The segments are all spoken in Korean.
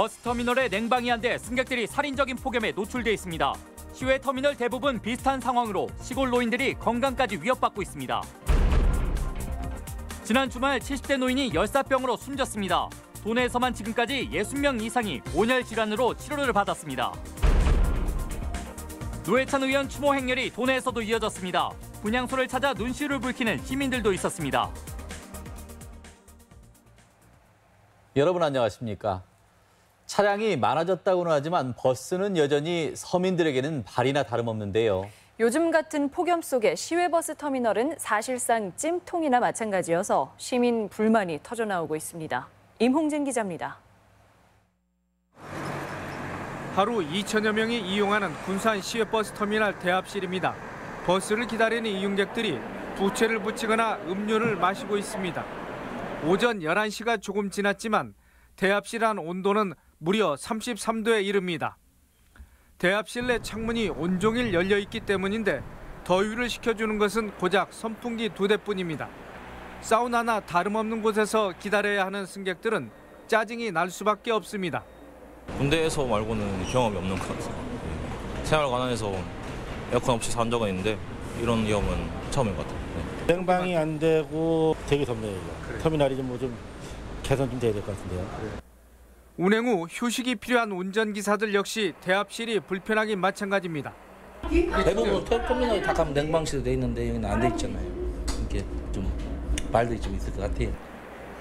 버스터미널에 냉방이 한 대 승객들이 살인적인 폭염에 노출돼 있습니다. 시외 터미널 대부분 비슷한 상황으로 시골 노인들이 건강까지 위협받고 있습니다. 지난 주말 70대 노인이 열사병으로 숨졌습니다. 도내에서만 지금까지 60명 이상이 온열 질환으로 치료를 받았습니다. 노회찬 의원 추모 행렬이 도내에서도 이어졌습니다. 분향소를 찾아 눈시울을 붉히는 시민들도 있었습니다. 여러분 안녕하십니까? 차량이 많아졌다고는 하지만 버스는 여전히 서민들에게는 발이나 다름없는데요. 요즘 같은 폭염 속의 시외버스 터미널은 사실상 찜통이나 마찬가지여서 시민 불만이 터져나오고 있습니다. 임홍진 기자입니다. 하루 2천여 명이 이용하는 군산 시외버스 터미널 대합실입니다. 버스를 기다리는 이용객들이 부채를 붙이거나 음료를 마시고 있습니다. 오전 11시가 조금 지났지만 대합실 안 온도는 무려 33도에 이릅니다. 대합실 내 창문이 온종일 열려 있기 때문인데 더위를 식혀주는 것은 고작 선풍기 2대뿐입니다. 사우나나 다름없는 곳에서 기다려야 하는 승객들은 짜증이 날 수밖에 없습니다. 군대에서 말고는 경험이 없는 것 같아요. 생활관안에서 에어컨 없이 산 적은 있는데 이런 위험은 처음인 것 같아요. 냉방이 안 되고 되게 덥네요. 터미널이 좀 개선 좀 돼야 될 것 같은데요. 운행 후 휴식이 필요한 운전기사들 역시 대합실이 불편하긴 마찬가지입니다. 대부분 터미널이 다 가면 냉방실로 돼 있는데 여기는 안 돼 있잖아요. 이게 좀 말들이 좀 있을 것 같아요.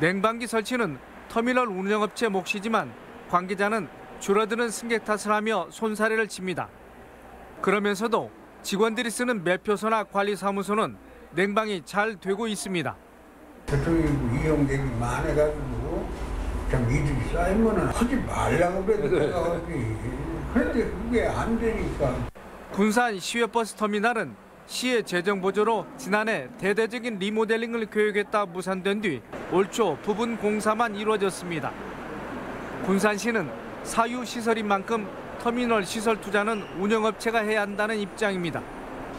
냉방기 설치는 터미널 운영업체 몫이지만 관계자는 줄어드는 승객 탓을 하며 손사래를 칩니다. 그러면서도 직원들이 쓰는 매표소나 관리사무소는 냉방이 잘 되고 있습니다. 교통이고 이용객이 많아가지고 참 이들이 쌓이면은 하지 말라고 그래도 하지. 그런데 그게 안 되니까. 군산 시외버스 터미널은 시의 재정 보조로 지난해 대대적인 리모델링을 계획했다 무산된 뒤 올 초 부분 공사만 이루어졌습니다. 군산시는 사유 시설인 만큼 터미널 시설 투자는 운영업체가 해야 한다는 입장입니다.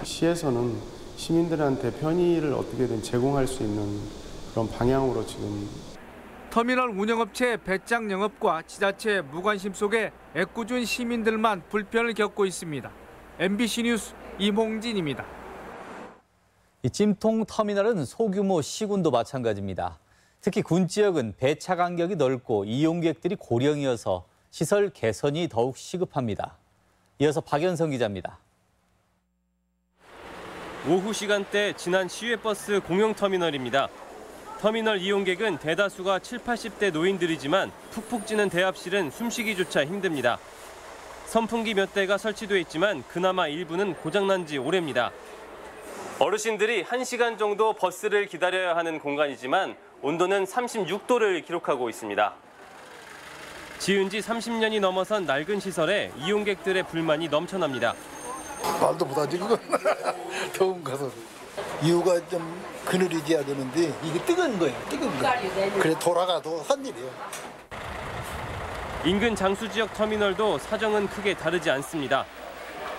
시에서는 시민들한테 편의를 어떻게든 제공할 수 있는 그런 방향으로 지금. 터미널 운영업체의 배짱 영업과 지자체의 무관심 속에 애꿎은 시민들만 불편을 겪고 있습니다. MBC 뉴스 임홍진입니다. 이 찜통 터미널은 소규모 시군도 마찬가지입니다. 특히 군 지역은 배차 간격이 넓고 이용객들이 고령이어서 시설 개선이 더욱 시급합니다. 이어서 박연성 기자입니다. 오후 시간대 지난 시외버스 공용터미널입니다. 터미널 이용객은 대다수가 70, 80대 노인들이지만 푹푹 찌는 대합실은 숨쉬기조차 힘듭니다. 선풍기 몇 대가 설치돼 있지만 그나마 일부는 고장난 지 오래입니다. 어르신들이 1시간 정도 버스를 기다려야 하는 공간이지만 온도는 36도를 기록하고 있습니다. 지은 지 30년이 넘어선 낡은 시설에 이용객들의 불만이 넘쳐납니다. 말도 못하지 그건. 더운 가서. 이유가 좀 그늘이지야 되는데 이게 뜨거운 거예요. 뜨거운 거. 그래 돌아가도 한 일이에요. 인근 장수 지역 터미널도 사정은 크게 다르지 않습니다.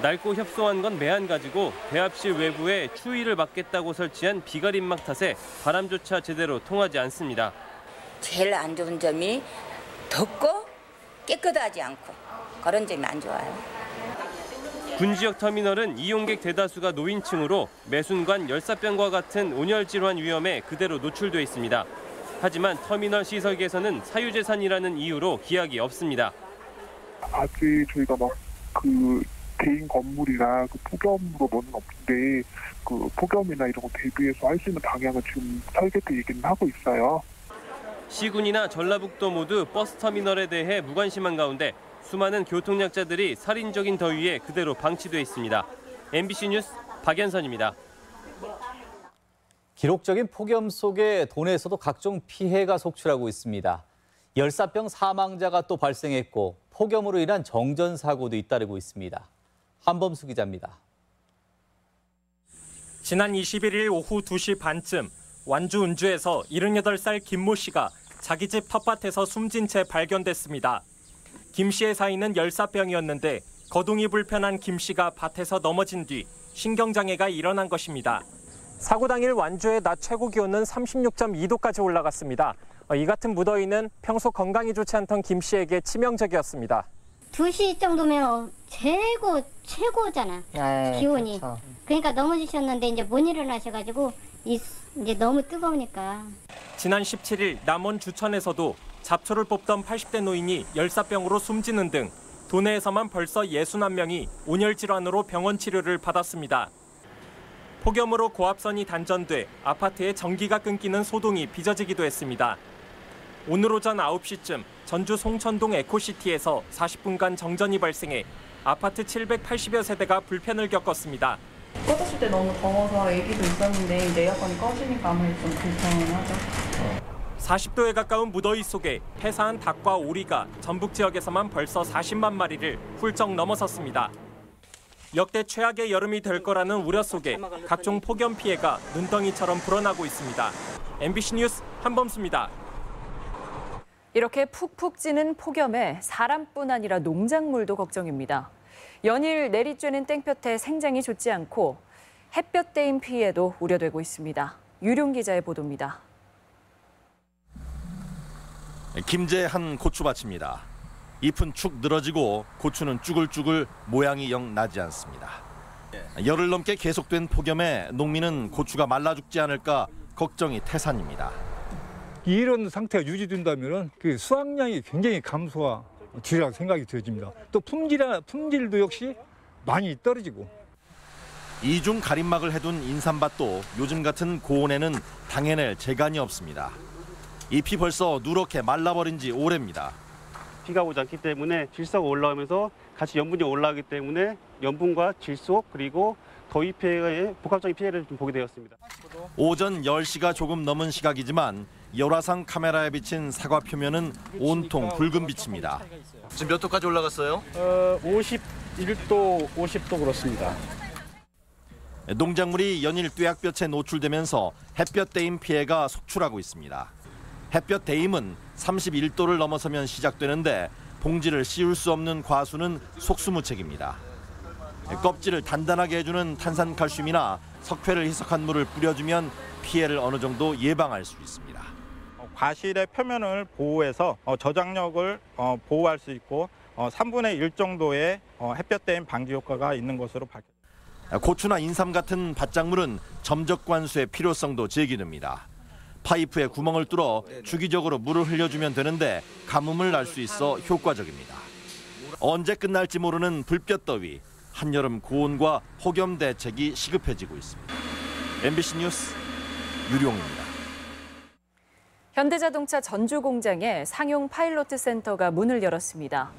낡고 협소한 건 매한가지고 대합실 외부에 추위를 막겠다고 설치한 비가림막 탓에 바람조차 제대로 통하지 않습니다. 제일 안 좋은 점이 덥고 깨끗하지 않고 그런 점이 안 좋아요. 군 지역 터미널은 이용객 대다수가 노인층으로 매순관 열사병과 같은 온열 질환 위험에 그대로 노출돼 있습니다. 하지만 터미널 시설 개선은 사유재산이라는 이유로 기약이 없습니다. 아직 저희가 막 그 개인 건물이나 그 폭염으로는 없는데 그 폭염이나 이런 거 대비해서 할 수 있는 방향은 지금 설계 때 얘기는 하고 있어요. 시군이나 전라북도 모두 버스 터미널에 대해 무관심한 가운데 수많은 교통약자들이 살인적인 더위에 그대로 방치돼 있습니다. MBC 뉴스 박연선입니다. 기록적인 폭염 속에 도내에서도 각종 피해가 속출하고 있습니다. 열사병 사망자가 또 발생했고 폭염으로 인한 정전사고도 잇따르고 있습니다. 한범수 기자입니다. 지난 21일 오후 2시 반쯤 완주 운주에서 78살 김모 씨가 자기 집 텃밭에서 숨진 채 발견됐습니다. 김 씨의 사인은 열사병이었는데 거동이 불편한 김 씨가 밭에서 넘어진 뒤 신경장애가 일어난 것입니다. 사고 당일 완주의 낮 최고 기온은 36.2도까지 올라갔습니다. 이 같은 무더위는 평소 건강이 좋지 않던 김 씨에게 치명적이었습니다. 2시 정도면 최고잖아. 기온이. 그렇죠. 그러니까 넘어지셨는데 이제 못 일어나셔가지고 이제 너무 뜨거우니까. 지난 17일 남원 주천에서도 잡초를 뽑던 80대 노인이 열사병으로 숨지는 등 도내에서만 벌써 61명이 온열 질환으로 병원 치료를 받았습니다. 폭염으로 고압선이 단전돼 아파트에 전기가 끊기는 소동이 빚어지기도 했습니다. 오늘 오전 9시쯤 전주 송천동 에코시티에서 40분간 정전이 발생해 아파트 780여 세대가 불편을 겪었습니다. 꺼졌을 때 너무 더워서 애기도 있었는데 이제 에어컨이 꺼지니까 아무래도 좀 불편하죠. 40도에 가까운 무더위 속에 폐사한 닭과 오리가 전북 지역에서만 벌써 40만 마리를 훌쩍 넘어섰습니다. 역대 최악의 여름이 될 거라는 우려 속에 각종 폭염 피해가 눈덩이처럼 불어나고 있습니다. MBC 뉴스 한범수입니다. 이렇게 푹푹 찌는 폭염에 사람뿐 아니라 농작물도 걱정입니다. 연일 내리쬐는 땡볕에 생장이 좋지 않고 햇볕 대인 피해도 우려되고 있습니다. 유룡 기자의 보도입니다. 김제한 고추밭입니다. 잎은 축 늘어지고 고추는 쭈글쭈글 모양이 영 나지 않습니다. 열흘 넘게 계속된 폭염에 농민은 고추가 말라 죽지 않을까 걱정이 태산입니다. 이런 상태가 유지된다면 그 수확량이 굉장히 감소하리라고 생각이 되어집니다. 또 품질도 역시 많이 떨어지고. 이중 가림막을 해둔 인삼밭도 요즘 같은 고온에는 당해낼 재간이 없습니다. 잎이 벌써 누렇게 말라버린 지 오래입니다. 비가 오지 않기 때문에 질소가 올라오면서 같이 염분이 올라가기 때문에 염분과 질소 그리고 더위 피해의 복합적인 피해를 좀 보게 되었습니다. 오전 10시가 조금 넘은 시각이지만 열화상 카메라에 비친 사과 표면은 온통 붉은 빛입니다. 지금 몇 도까지 올라갔어요? 51도, 50도 그렇습니다. 농작물이 연일 뙤약볕에 노출되면서 햇볕 대임 피해가 속출하고 있습니다. 햇볕 대임은 31도를 넘어서면 시작되는데 봉지를 씌울 수 없는 과수는 속수무책입니다. 껍질을 단단하게 해주는 탄산칼슘이나 석회를 희석한 물을 뿌려주면 피해를 어느 정도 예방할 수 있습니다. 과실의 표면을 보호해서 저장력을 보호할 수 있고 3분의 1 정도의 햇볕 대임 방지 효과가 있는 것으로 밝혀졌습니다. 고추나 인삼 같은 밭작물은 점적 관수의 필요성도 제기됩니다. 파이프에 구멍을 뚫어 주기적으로 물을 흘려주면 되는데 가뭄을 날 수 있어 효과적입니다. 언제 끝날지 모르는 불볕더위, 한여름 고온과 폭염 대책이 시급해지고 있습니다. MBC 뉴스 유룡입니다. 현대자동차 전주 공장에 상용 파일로트 센터가 문을 열었습니다.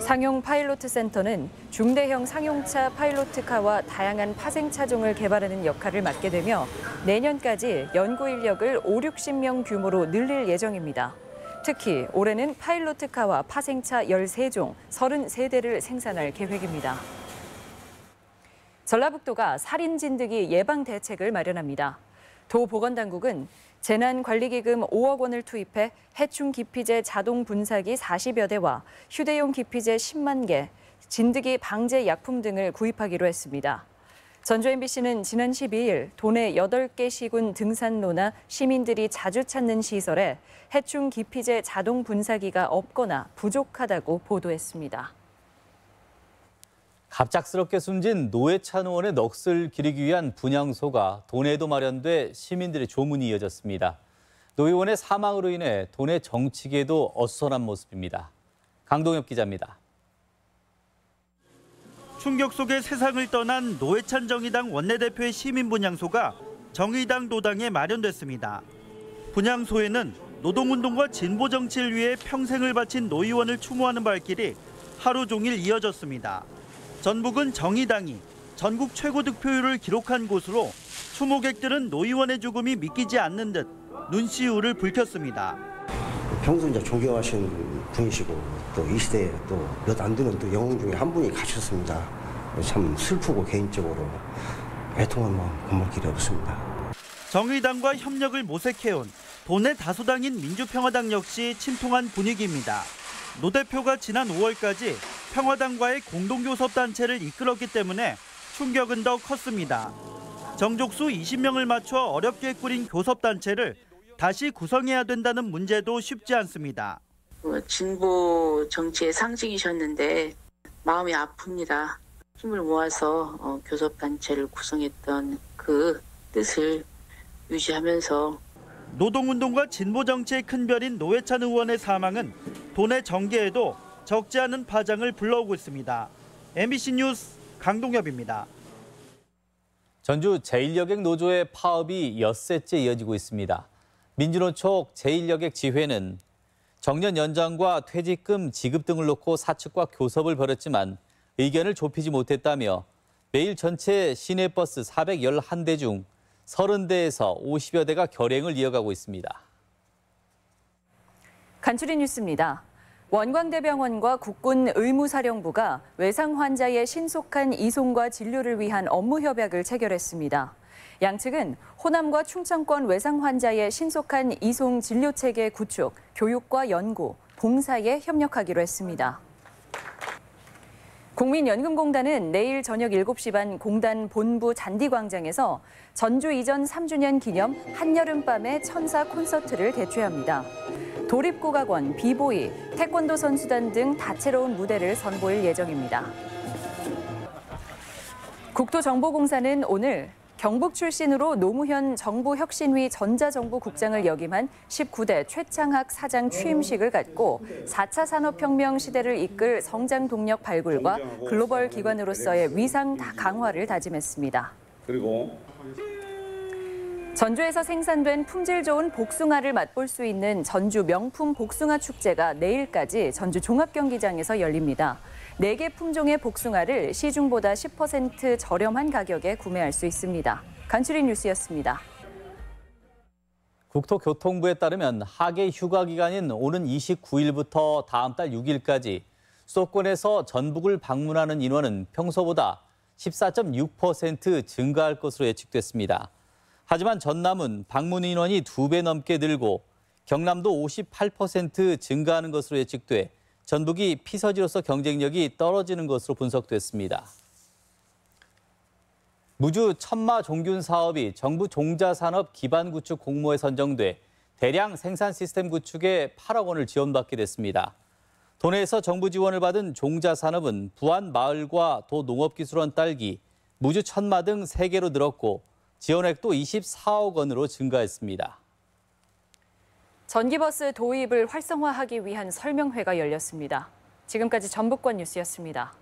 상용 파일로트 센터는 중대형 상용차 파일로트카와 다양한 파생 차종을 개발하는 역할을 맡게 되며 내년까지 연구 인력을 50-60명 규모로 늘릴 예정입니다. 특히 올해는 파일로트카와 파생차 13종, 33대를 생산할 계획입니다. 전라북도가 살인 진드기 예방 대책을 마련합니다. 도보건당국은 재난관리기금 5억 원을 투입해 해충 기피제 자동 분사기 40여 대와 휴대용 기피제 10만 개, 진드기 방제 약품 등을 구입하기로 했습니다. 전주 MBC는 지난 12일 도내 8개 시군 등산로나 시민들이 자주 찾는 시설에 해충 기피제 자동 분사기가 없거나 부족하다고 보도했습니다. 갑작스럽게 숨진 노회찬 의원의 넋을 기리기 위한 분향소가 도내에도 마련돼 시민들의 조문이 이어졌습니다. 노 의원의 사망으로 인해 도내 정치계에도 어수선한 모습입니다. 강동엽 기자입니다. 충격 속에 세상을 떠난 노회찬 정의당 원내대표의 시민분향소가 정의당 도당에 마련됐습니다. 분향소에는 노동운동과 진보정치를 위해 평생을 바친 노 의원을 추모하는 발길이 하루 종일 이어졌습니다. 전북은 정의당이 전국 최고 득표율을 기록한 곳으로 추모객들은 노 의원의 죽음이 믿기지 않는 듯 눈시울을 붉혔습니다. 평소 이제 존경하시는 분이시고 또 이 시대에 또 몇 안 되는 또 영웅 중에 한 분이 가셨습니다. 참 슬프고 개인적으로 애통한 마음 건널 길이 없습니다. 정의당과 협력을 모색해온 도내 다수당인 민주평화당 역시 침통한 분위기입니다. 노 대표가 지난 5월까지 평화당과의 공동교섭단체를 이끌었기 때문에 충격은 더 컸습니다. 정족수 20명을 맞춰 어렵게 꾸린 교섭단체를 다시 구성해야 된다는 문제도 쉽지 않습니다. 진보 정치의 상징이셨는데 마음이 아픕니다. 힘을 모아서 교섭단체를 구성했던 그 뜻을 유지하면서 노동운동과 진보정치의 큰 별인 노회찬 의원의 사망은 도내 정계에도 적지 않은 파장을 불러오고 있습니다. MBC 뉴스 강동엽입니다. 전주 제1여객 노조의 파업이 엿새째 이어지고 있습니다. 민주노총 제1여객 지회는 정년 연장과 퇴직금 지급 등을 놓고 사측과 교섭을 벌였지만 의견을 좁히지 못했다며 매일 전체 시내버스 411대 중 30대에서 50여 대가 결행을 이어가고 있습니다. 간추린 뉴스입니다. 원광대병원과 국군의무사령부가 외상 환자의 신속한 이송과 진료를 위한 업무 협약을 체결했습니다. 양측은 호남과 충청권 외상 환자의 신속한 이송 진료 체계 구축, 교육과 연구, 봉사에 협력하기로 했습니다. 국민연금공단은 내일 저녁 7시 반 공단 본부 잔디광장에서 전주 이전 3주년 기념 한여름밤의 천사 콘서트를 개최합니다. 도립국악원, 비보이, 태권도 선수단 등 다채로운 무대를 선보일 예정입니다. 국토정보공사는 오늘 경북 출신으로 노무현 정부혁신위 전자정부국장을 역임한 19대 최창학 사장 취임식을 갖고 4차 산업혁명 시대를 이끌 성장 동력 발굴과 글로벌 기관으로서의 위상 강화를 다짐했습니다. 그리고 전주에서 생산된 품질 좋은 복숭아를 맛볼 수 있는 전주 명품 복숭아 축제가 내일까지 전주 종합경기장에서 열립니다. 4개 품종의 복숭아를 시중보다 10% 저렴한 가격에 구매할 수 있습니다. 간추린 뉴스였습니다. 국토교통부에 따르면 하계 휴가 기간인 오는 29일부터 다음 달 6일까지 수도권에서 전북을 방문하는 인원은 평소보다 14.6% 증가할 것으로 예측됐습니다. 하지만 전남은 방문 인원이 2배 넘게 늘고 경남도 58% 증가하는 것으로 예측돼 전북이 피서지로서 경쟁력이 떨어지는 것으로 분석됐습니다. 무주 천마 종균 사업이 정부 종자산업 기반 구축 공모에 선정돼 대량 생산 시스템 구축에 8억 원을 지원받게 됐습니다. 도내에서 정부 지원을 받은 종자산업은 부안 마을과 도 농업기술원 딸기, 무주 천마 등 3개로 늘었고 지원액도 24억 원으로 증가했습니다. 전기버스 도입을 활성화하기 위한 설명회가 열렸습니다. 지금까지 전북권 뉴스였습니다.